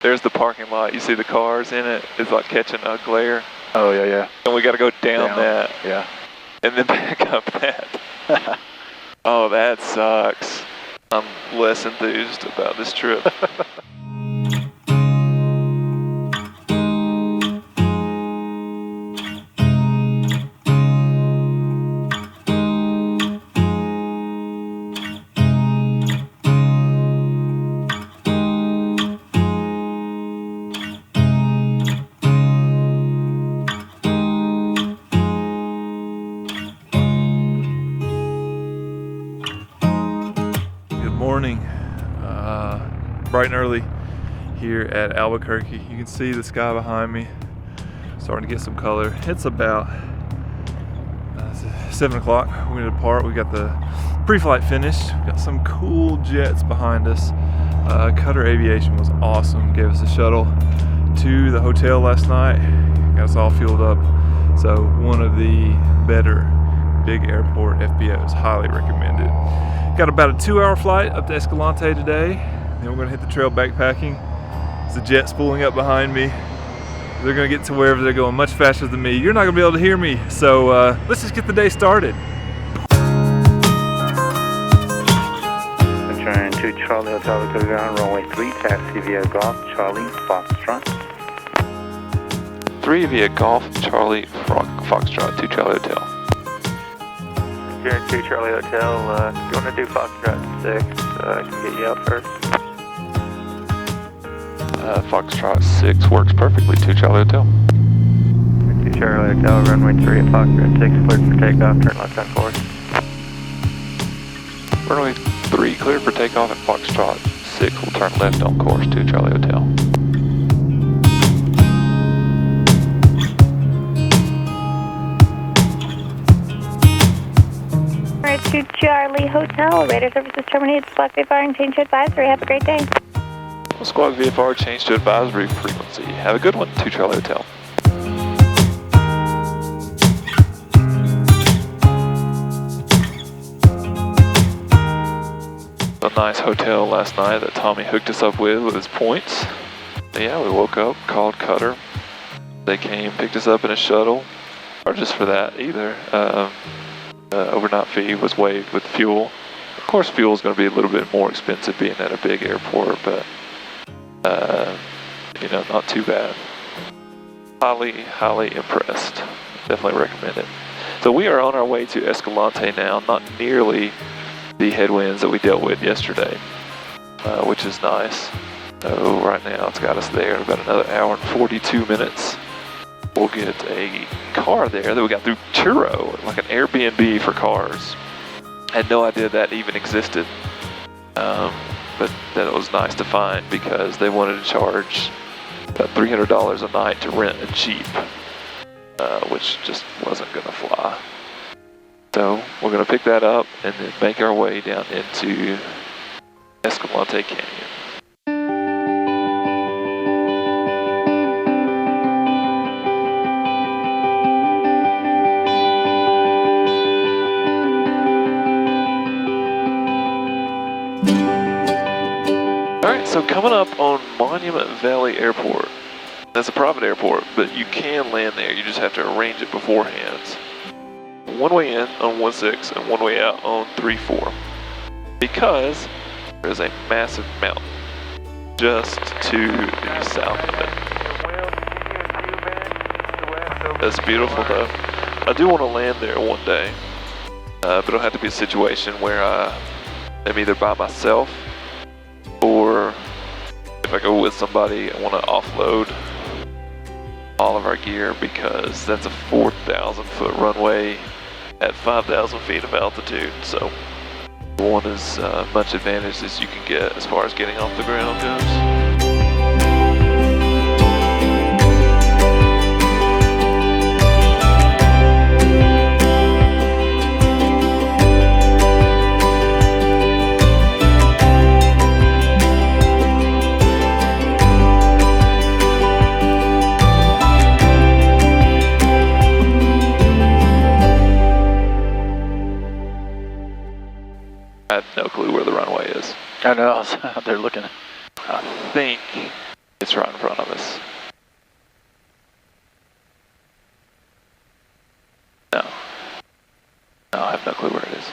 There's the parking lot. You see the cars in it? It's like catching a glare. Oh, yeah, yeah. And we got to go down that. Yeah. And then back up that. Oh, that sucks. I'm less enthused about this trip. Morning, bright and early here at Albuquerque. You can see the sky behind me starting to get some color. It's about 7 o'clock. We're going to depart. We got the pre-flight finished. We got some cool jets behind us. Qatar Aviation was awesome. Gave us a shuttle to the hotel last night. Got us all fueled up. So one of the better big airport FBOs. Highly recommended. Got about a 2-hour flight up to Escalante today. Then we're gonna hit the trail backpacking. There's a jet spooling up behind me. They're gonna get to wherever they're going much faster than me. You're not gonna be able to hear me. So let's just get the day started. Return to Charlie Hotel to ground, runway 3, taxi via Golf, Charlie, Foxtrot. 3 via Golf, Charlie, Foxtrot to Charlie Hotel. Here at 2 Charlie Hotel, if you want to do Foxtrot 6, I can get you out first. Foxtrot 6 works perfectly, 2 Charlie Hotel. 2 Charlie Hotel, runway 3 at Foxtrot 6, cleared for takeoff, turn left on course. Runway 3 cleared for takeoff at Foxtrot 6 will turn left on course, 2 Charlie Hotel. To Charlie Hotel, radar services terminated, Squawk VFR and change to advisory. Have a great day. Squawk VFR change to advisory frequency. Have a good one, 2 Charlie Hotel. A nice hotel last night that Tommy hooked us up with his points. Yeah, we woke up, called Qatar. They came, picked us up in a shuttle. Or just for that either. Overnight fee was waived with fuel. Of course, fuel is going to be a little bit more expensive being at a big airport, but you know, not too bad. Highly impressed. Definitely recommend it. So we are on our way to Escalante now. Not nearly the headwinds that we dealt with yesterday, which is nice. So right now it's got us there in about another hour and 42 minutes. We'll get a car there that we got through Turo, like an Airbnb for cars. Had no idea that even existed, but that it was nice to find because they wanted to charge about $300 a night to rent a Jeep, which just wasn't gonna fly. So we're gonna pick that up and then make our way down into Escalante Canyon. So coming up on Monument Valley Airport, that's a private airport, but you can land there. You just have to arrange it beforehand. One way in on 16 and one way out on 34. Because there's a massive mountain just to the south of it. That's beautiful though. I do want to land there one day, but it'll have to be a situation where I'm either by myself or if I go with somebody, I want to offload all of our gear because that's a 4,000 foot runway at 5,000 feet of altitude. So one is much advantage as you can get as far as getting off the ground goes. I have no clue where the runway is. I know, I was out there looking. I think It's right in front of us. No. No, I have no clue where it is.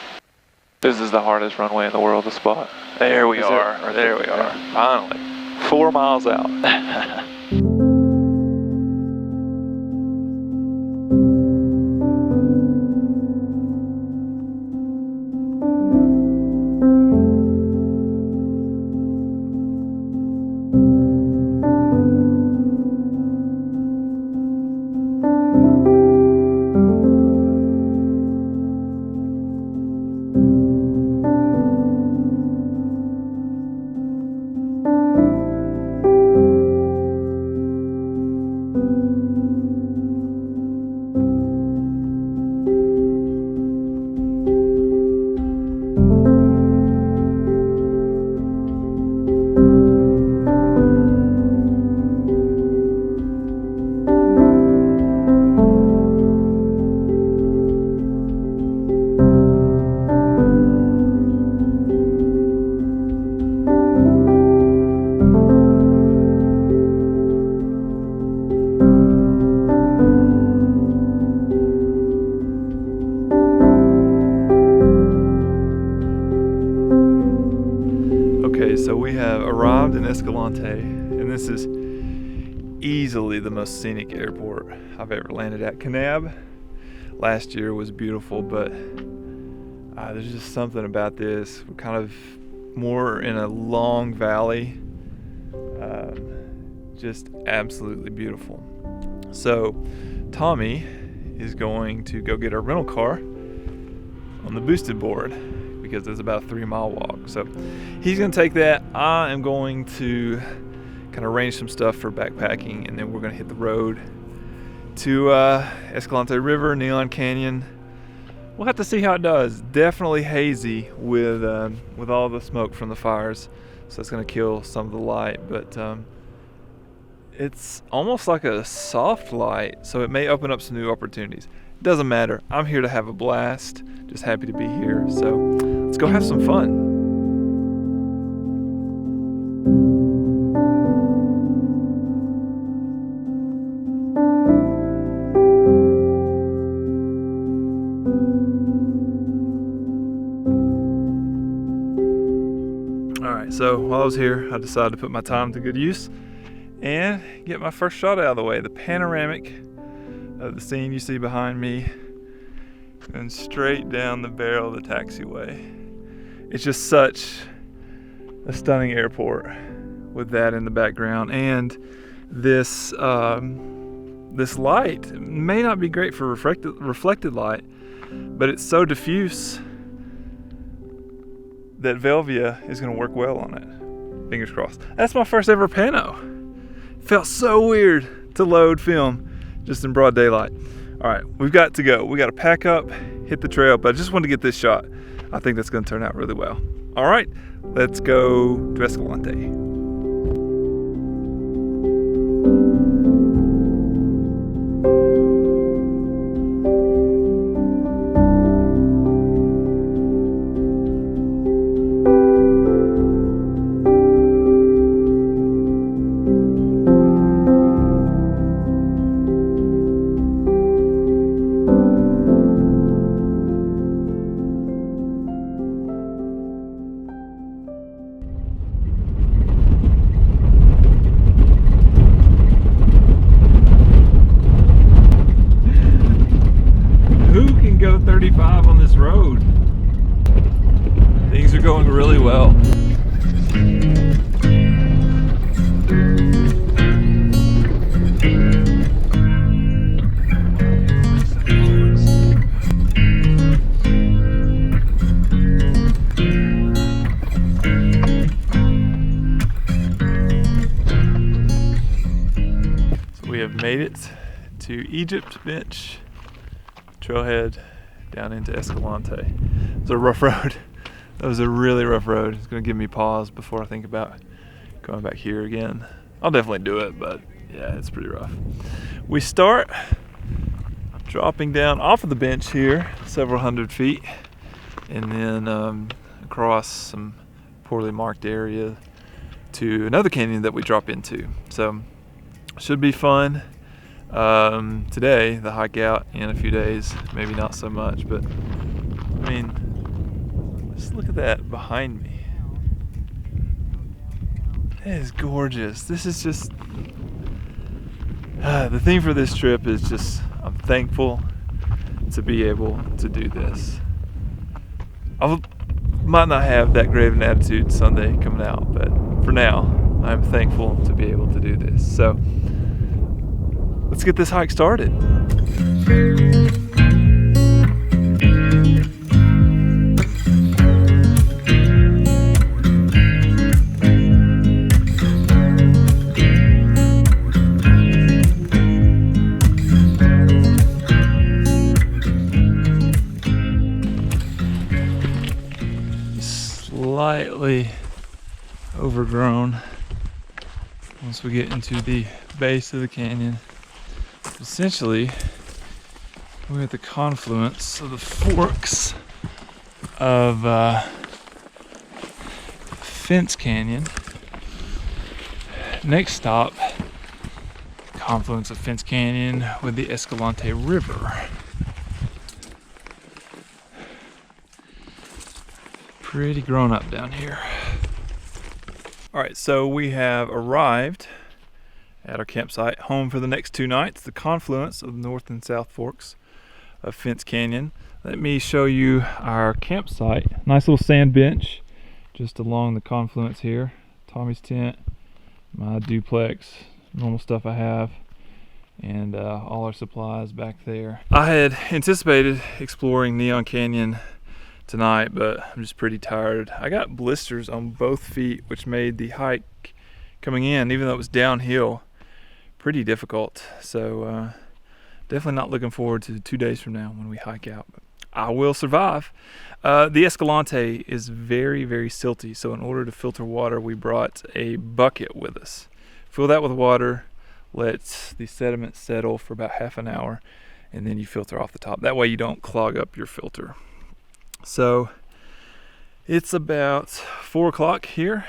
This is the hardest runway in the world to spot. There we are. There we are. Finally. 4 miles out. So we have arrived in Escalante, and this is easily the most scenic airport I've ever landed at. Kanab last year was beautiful, but there's just something about this. We're kind of more in a long valley, just absolutely beautiful. So Tommy is going to go get our rental car on the boosted board, because it's about a 3-mile walk. So he's gonna take that. I am going to kind of arrange some stuff for backpacking, and then we're gonna hit the road to Escalante River, Neon Canyon. We'll have to see how it does. Definitely hazy with all the smoke from the fires, so it's gonna kill some of the light, but it's almost like a soft light, so it may open up some new opportunities. Doesn't matter. I'm here to have a blast. Just happy to be here. So let's go have some fun. All right, so while I was here, I decided to put my time to good use and get my first shot out of the way. The panoramic of the scene you see behind me and straight down the barrel of the taxiway. It's just such a stunning airport with that in the background, and this this light may not be great for reflected light, but it's so diffuse that Velvia is going to work well on it. Fingers crossed. That's my first ever pano. Felt so weird to load film just in broad daylight. All right, we've got to go. We got to pack up, hit the trail, but I just wanted to get this shot. I think that's going to turn out really well. All right, let's go to Escalante. Go 35 on this road. Things are going really well. So we have made it to Egypt Bench trailhead down into Escalante. It was a rough road. That was a really rough road. It's gonna give me pause before I think about going back here again. I'll definitely do it, but yeah, it's pretty rough. We start dropping down off of the bench here, several hundred feet, and then across some poorly marked area to another canyon that we drop into. So should be fun. Today, the hike out, in a few days, maybe not so much, but I mean, just look at that behind me. That is gorgeous. This is just, the thing for this trip is just, I'm thankful to be able to do this. I might not have that great of an attitude Sunday coming out, but for now, I'm thankful to be able to do this. So, let's get this hike started. Slightly overgrown once we get into the base of the canyon. Essentially, we're at the confluence of the forks of Fence Canyon. Next stop, confluence of Fence Canyon with the Escalante River. Pretty grown up down here. All right, so we have arrived at our campsite, home for the next 2 nights, the confluence of the North and South Forks of Fence Canyon. Let me show you our campsite. Nice little sand bench just along the confluence here. Tommy's tent, my duplex, normal stuff I have, and all our supplies back there. I had anticipated exploring Neon Canyon tonight, but I'm just pretty tired. I got blisters on both feet, which made the hike coming in, even though it was downhill, pretty difficult. So definitely not looking forward to 2 days from now when we hike out, but I will survive. The Escalante is very, very silty, so in order to filter water, we brought a bucket with us. Fill that with water, let the sediment settle for about half an hour, and then you filter off the top. That way you don't clog up your filter. So it's about 4 o'clock here.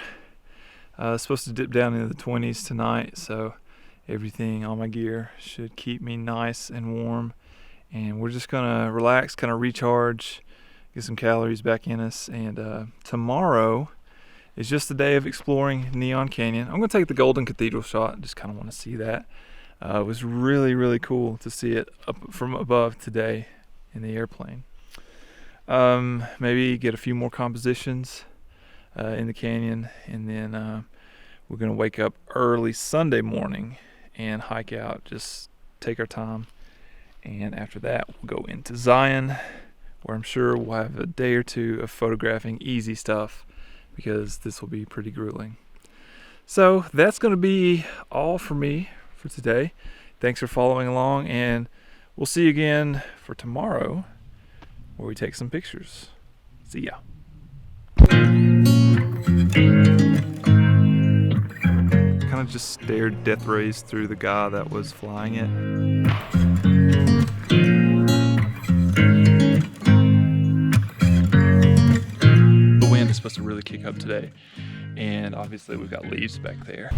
Supposed to dip down into the 20s tonight, so everything, all my gear should keep me nice and warm. And we're just gonna relax, kind of recharge, get some calories back in us. And tomorrow is just a day of exploring Neon Canyon. I'm gonna take the Golden Cathedral shot, just kind of want to see that. It was really, really cool to see it up from above today in the airplane. Maybe get a few more compositions in the canyon, and then we're gonna wake up early Sunday morning and hike out, just take our time, and after that we'll go into Zion, where I'm sure we'll have a day or two of photographing easy stuff, because this will be pretty grueling. So that's gonna be all for me for today. Thanks for following along, and we'll see you again for tomorrow, where we take some pictures. See ya. Kind of just stared death rays through the guy that was flying it. The wind is supposed to really kick up today, and obviously we've got leaves back there.